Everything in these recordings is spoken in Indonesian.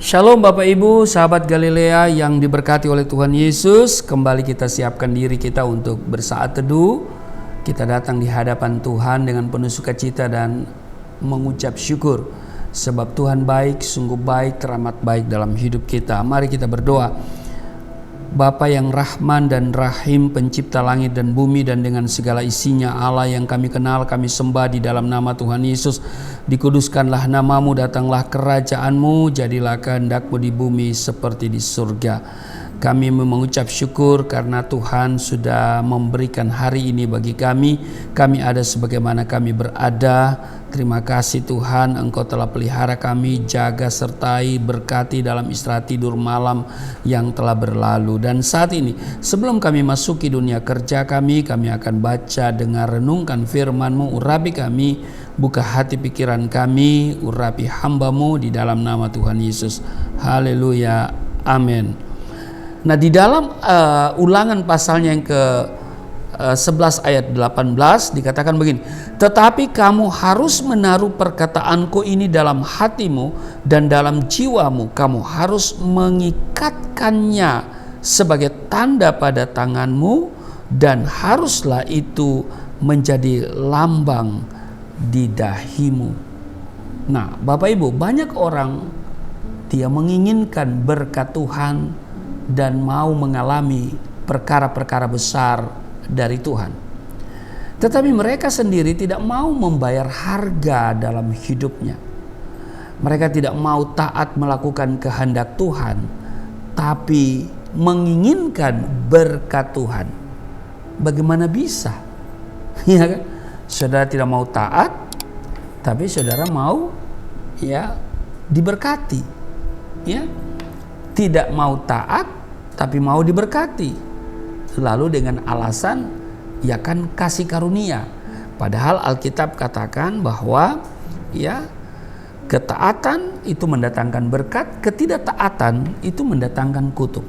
Shalom Bapak Ibu, sahabat Galilea yang diberkati oleh Tuhan Yesus. Kembali kita siapkan diri kita untuk bersaat teduh. Kita datang di hadapan Tuhan dengan penuh sukacita dan mengucap syukur. Sebab Tuhan baik, sungguh baik, teramat baik dalam hidup kita. Mari kita berdoa. Bapa yang Rahman dan Rahim, pencipta langit dan bumi dan dengan segala isinya, Allah yang kami kenal, kami sembah di dalam nama Tuhan Yesus. Dikuduskanlah namamu, datanglah kerajaanmu, jadilah kehendakmu di bumi seperti di surga. Kami mengucap syukur karena Tuhan sudah memberikan hari ini bagi kami. Kami ada sebagaimana kami berada. Terima kasih Tuhan, Engkau telah pelihara kami, jaga sertai, berkati dalam istirahat tidur malam yang telah berlalu. Dan saat ini, sebelum kami masuki dunia kerja kami akan baca, dengar, renungkan firman-Mu, urapi kami, buka hati pikiran kami, urapi hamba-Mu di dalam nama Tuhan Yesus. Haleluya, amin. Nah, di dalam Ulangan pasalnya yang ke 11 ayat 18 dikatakan begini, tetapi kamu harus menaruh perkataanku ini dalam hatimu dan dalam jiwamu, kamu harus mengikatkannya sebagai tanda pada tanganmu dan haruslah itu menjadi lambang di dahimu. Nah, Bapak Ibu, banyak orang dia menginginkan berkat Tuhan dan mau mengalami perkara-perkara besar dari Tuhan. Tetapi mereka sendiri tidak mau membayar harga dalam hidupnya. Mereka tidak mau taat melakukan kehendak Tuhan, tapi menginginkan berkat Tuhan. Bagaimana bisa? Ya kan? Saudara tidak mau taat, tapi saudara mau diberkati. Ya. Tidak mau taat tapi mau diberkati, lalu dengan alasan ya kan kasih karunia. Padahal Alkitab katakan bahwa ketaatan itu mendatangkan berkat, ketidaktaatan itu mendatangkan kutuk.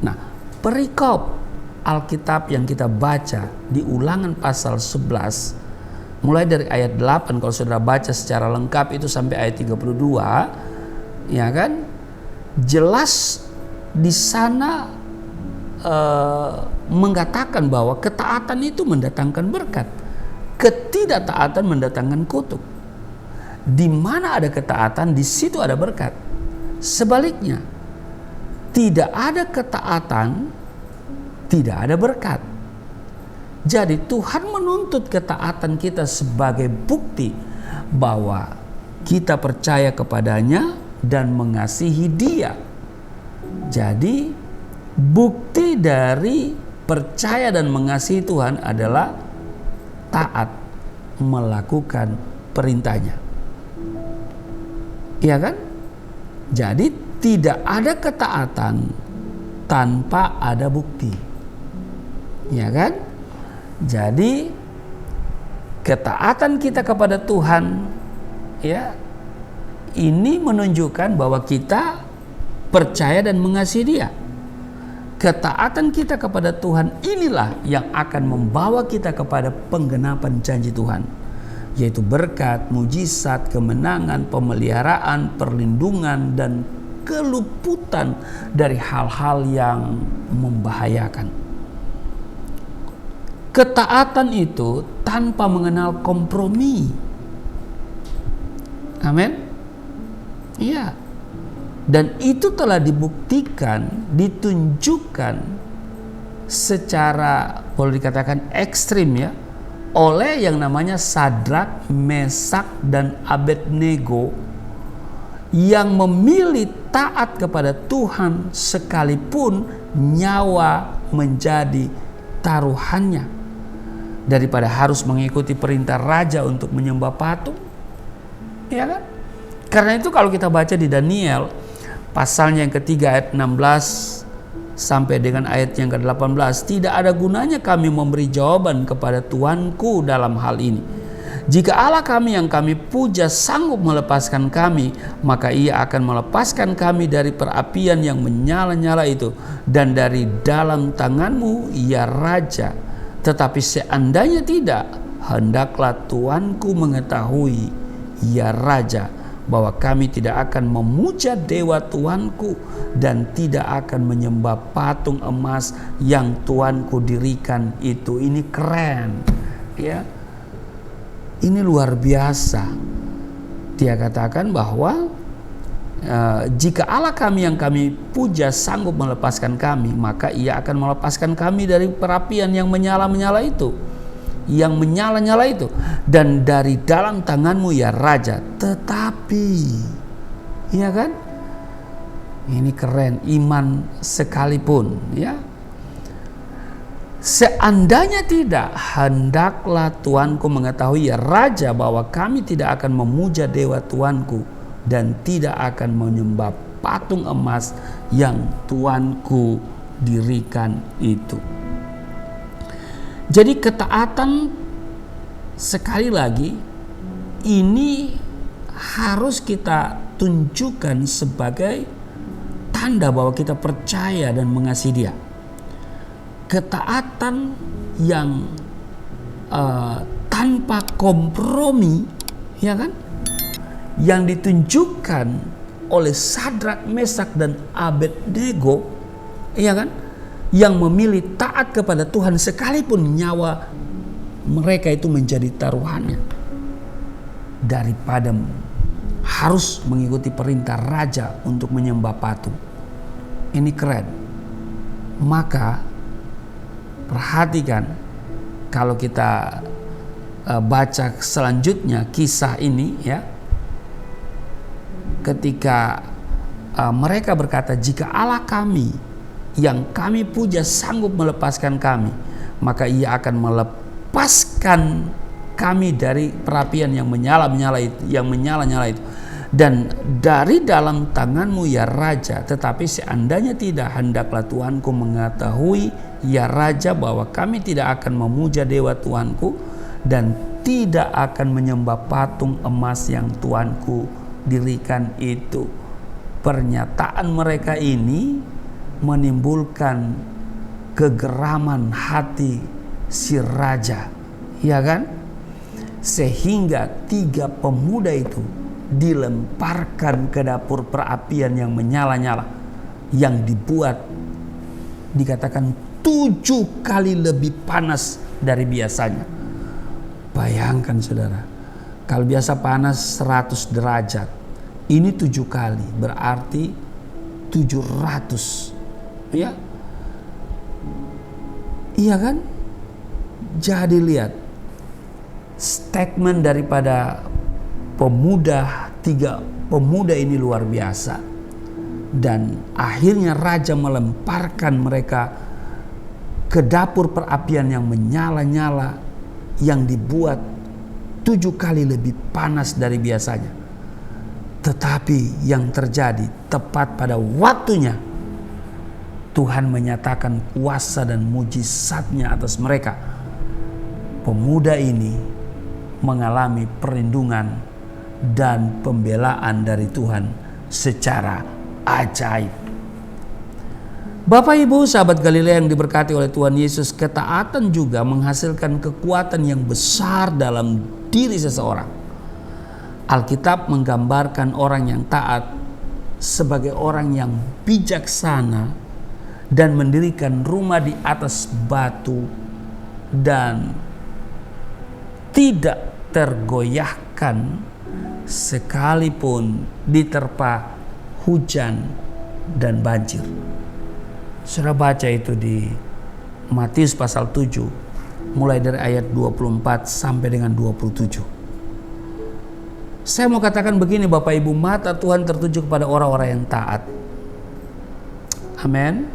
Nah, perikop Alkitab yang kita baca di Ulangan pasal 11 mulai dari ayat 8, kalau saudara baca secara lengkap itu sampai ayat 32, ya kan, jelas di sana mengatakan bahwa ketaatan itu mendatangkan berkat, ketidaktaatan mendatangkan kutuk. Di mana ada ketaatan, di situ ada berkat. Sebaliknya, tidak ada ketaatan, tidak ada berkat. Jadi Tuhan menuntut ketaatan kita sebagai bukti bahwa kita percaya kepadanya dan mengasihi Dia. Jadi bukti dari percaya dan mengasihi Tuhan adalah taat melakukan perintahnya. Iya kan? Jadi tidak ada ketaatan tanpa ada bukti. Iya kan? Jadi ketaatan kita kepada Tuhan ini menunjukkan bahwa kita percaya dan mengasihi Dia. Ketaatan kita kepada Tuhan inilah yang akan membawa kita kepada penggenapan janji Tuhan, yaitu berkat, mujizat, kemenangan, pemeliharaan, perlindungan, dan keluputan dari hal-hal yang membahayakan. Ketaatan itu tanpa mengenal kompromi. Amin. Iya. Dan itu telah dibuktikan, ditunjukkan secara boleh dikatakan ekstrim oleh yang namanya Sadrak, Mesak, dan Abednego yang memilih taat kepada Tuhan sekalipun nyawa menjadi taruhannya, daripada harus mengikuti perintah raja untuk menyembah patung. Ya kan? Karena itu kalau kita baca di Daniel pasalnya yang ketiga ayat 16 sampai dengan ayat yang ke-18, tidak ada gunanya kami memberi jawaban kepada Tuanku dalam hal ini. Jika Allah kami yang kami puja sanggup melepaskan kami, maka Ia akan melepaskan kami dari perapian yang menyala-nyala itu dan dari dalam tanganmu, ya Raja. Tetapi seandainya tidak, hendaklah Tuanku mengetahui, ya Raja, bahwa kami tidak akan memuja dewa Tuanku dan tidak akan menyembah patung emas yang Tuanku dirikan itu. Ini keren, ya. Ini luar biasa. Dia katakan bahwa jika Allah kami yang kami puja sanggup melepaskan kami, maka Ia akan melepaskan kami dari perapian yang menyala-nyala itu, dan dari dalam tanganmu ya Raja. Tetapi, ya kan? Ini keren, iman sekalipun, ya. Seandainya tidak, hendaklah Tuanku mengetahui ya Raja bahwa kami tidak akan memuja dewa Tuanku dan tidak akan menyembah patung emas yang Tuanku dirikan itu. Jadi ketaatan, sekali lagi, ini harus kita tunjukkan sebagai tanda bahwa kita percaya dan mengasihi Dia. Ketaatan yang tanpa kompromi, ya kan? Yang ditunjukkan oleh Sadrak, Mesak dan Abednego, ya kan? Yang memilih taat kepada Tuhan sekalipun nyawa mereka itu menjadi taruhannya, daripada harus mengikuti perintah raja untuk menyembah patung. Ini keren. Maka perhatikan, kalau kita baca selanjutnya kisah ini, ya, ketika mereka berkata, jika Allah kami yang kami puja sanggup melepaskan kami, maka Ia akan melepaskan kami dari perapian yang menyala-nyala itu, dan dari dalam tanganmu ya Raja. Tetapi seandainya tidak, hendaklah Tuanku mengetahui ya Raja bahwa kami tidak akan memuja dewa Tuanku dan tidak akan menyembah patung emas yang Tuanku dirikan itu. Pernyataan mereka ini menimbulkan kegeraman hati si raja, ya kan? Sehingga 3 pemuda itu dilemparkan ke dapur perapian yang menyala-nyala, yang dibuat, dikatakan 7 kali lebih panas dari biasanya. Bayangkan saudara, kalau biasa panas 100 derajat, ini 7 kali, berarti 700. Ya, iya kan? Jadi lihat statement daripada 3 pemuda ini luar biasa. Dan akhirnya raja melemparkan mereka ke dapur perapian yang menyala-nyala, yang dibuat 7 kali lebih panas dari biasanya. Tetapi yang terjadi tepat pada waktunya, Tuhan menyatakan kuasa dan mujizat-Nya atas mereka. Pemuda ini mengalami perlindungan dan pembelaan dari Tuhan secara ajaib. Bapak Ibu sahabat Galilea yang diberkati oleh Tuhan Yesus, ketaatan juga menghasilkan kekuatan yang besar dalam diri seseorang. Alkitab menggambarkan orang yang taat sebagai orang yang bijaksana dan mendirikan rumah di atas batu dan tidak tergoyahkan sekalipun diterpa hujan dan banjir. Saudara baca itu di Matius pasal 7 mulai dari ayat 24 sampai dengan 27. Saya mau katakan begini Bapak Ibu, mata Tuhan tertuju kepada orang-orang yang taat. Amin.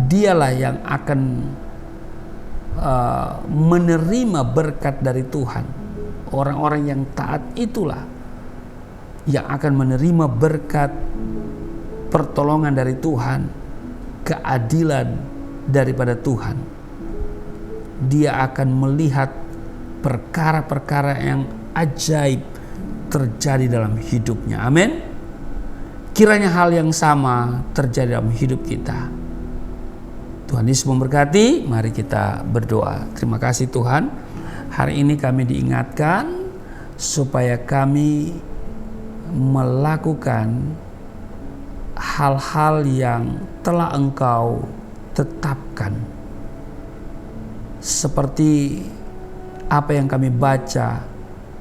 Dialah yang akan menerima berkat dari Tuhan. Orang-orang yang taat itulah yang akan menerima berkat pertolongan dari Tuhan, keadilan daripada Tuhan. Dia akan melihat perkara-perkara yang ajaib terjadi dalam hidupnya. Amin. Kiranya hal yang sama terjadi dalam hidup kita. Tuhan Yesus memberkati. Mari kita berdoa. Terima kasih Tuhan, hari ini kami diingatkan supaya kami melakukan hal-hal yang telah Engkau tetapkan, seperti apa yang kami baca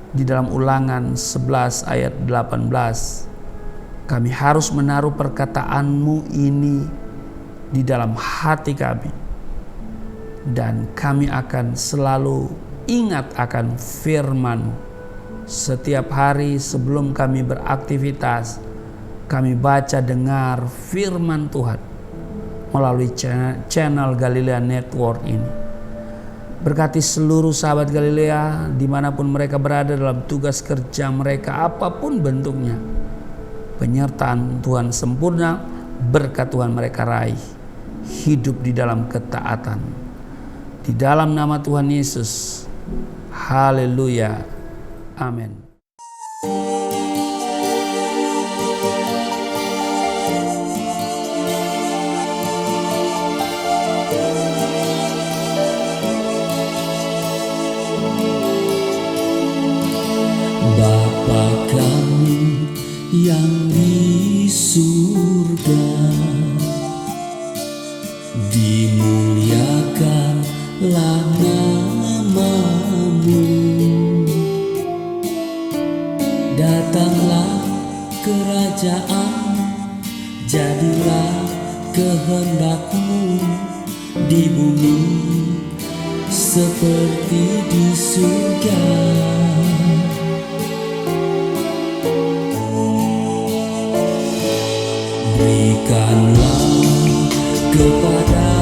di dalam Ulangan 11 ayat 18. Kami harus menaruh perkataan-Mu ini di dalam hati kami, dan kami akan selalu ingat akan firman-Mu. Setiap hari sebelum kami beraktivitas, kami baca dengar firman Tuhan melalui channel Galilea Network ini. Berkati seluruh sahabat Galilea dimanapun mereka berada dalam tugas kerja mereka apapun bentuknya. Penyertaan Tuhan sempurna, berkat Tuhan mereka raih, hidup di dalam ketaatan. Di dalam nama Tuhan Yesus, haleluya, amin. Bapa kami yang di surga, dimuliakanlah nama-Mu. Datanglah kerajaan, jadilah kehendak-Mu di bumi seperti di surga. Berikanlah kepada